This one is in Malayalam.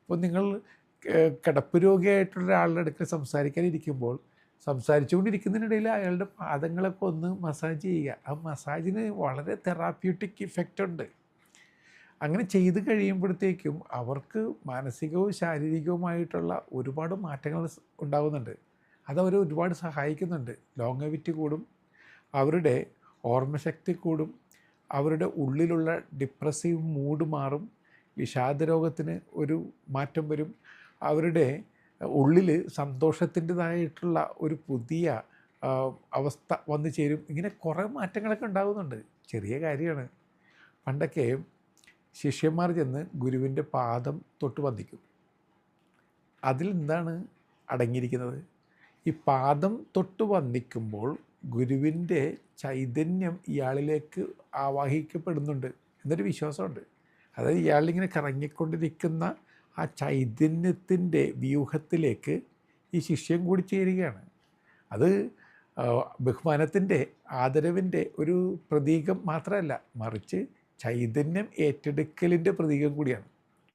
ഇപ്പോൾ നിങ്ങൾ കിടപ്പ് രോഗിയായിട്ടുള്ള ഒരാളുടെ അടുക്കൽ സംസാരിക്കാനിരിക്കുമ്പോൾ സംസാരിച്ചുകൊണ്ടിരിക്കുന്നതിനിടയിൽ അയാളുടെ പാദങ്ങളൊക്കെ ഒന്ന് മസാജ് ചെയ്യുക. ആ മസാജിന് വളരെ തെറാപ്യൂട്ടിക് ഇഫക്റ്റ് ഉണ്ട്. അങ്ങനെ ചെയ്ത് കഴിയുമ്പോഴത്തേക്കും അവർക്ക് മാനസികവും ശാരീരികവുമായിട്ടുള്ള ഒരുപാട് മാറ്റങ്ങൾ ഉണ്ടാകുന്നുണ്ട്. അതവരെ ഒരുപാട് സഹായിക്കുന്നുണ്ട്. ലോങ്ങവിറ്റി കൂടും, അവരുടെ ഓർമ്മശക്തി കൂടും, അവരുടെ ഉള്ളിലുള്ള ഡിപ്രസീവ് മൂഡ് മാറും, വിഷാദരോഗത്തിന് ഒരു മാറ്റം വരും, അവരുടെ ഉള്ളിൽ സന്തോഷത്തിൻ്റെതായിട്ടുള്ള ഒരു പുതിയ അവസ്ഥ വന്നു ചേരും. ഇങ്ങനെ കുറേ മാറ്റങ്ങളൊക്കെ ഉണ്ടാകുന്നുണ്ട്. ചെറിയ കാര്യമാണ്. പണ്ടൊക്കെ ശിഷ്യന്മാർ ചെന്ന് ഗുരുവിൻ്റെ പാദം തൊട്ട് വന്ദിക്കും. അതിൽ എന്താണ് അടങ്ങിയിരിക്കുന്നത്? ഈ പാദം തൊട്ട് വന്ദിക്കുമ്പോൾ ഗുരുവിൻ്റെ ചൈതന്യം ഇയാളിലേക്ക് ആവാഹിക്കപ്പെടുന്നുണ്ട് എന്നൊരു വിശ്വാസമുണ്ട്. അതായത് ഇയാളിങ്ങനെ കറങ്ങിക്കൊണ്ടിരിക്കുന്ന ആ ചൈതന്യത്തിൻ്റെ വ്യൂഹത്തിലേക്ക് ഈ ശിഷ്യൻ കൂടി ചേരുകയാണ്. അത് ബഹുമാനത്തിൻ്റെ, ആദരവിൻ്റെ ഒരു പ്രതീകം മാത്രമല്ല, മറിച്ച് ചൈതന്യം ഏറ്റെടുക്കലിൻ്റെ പ്രതീകം കൂടിയാണ്.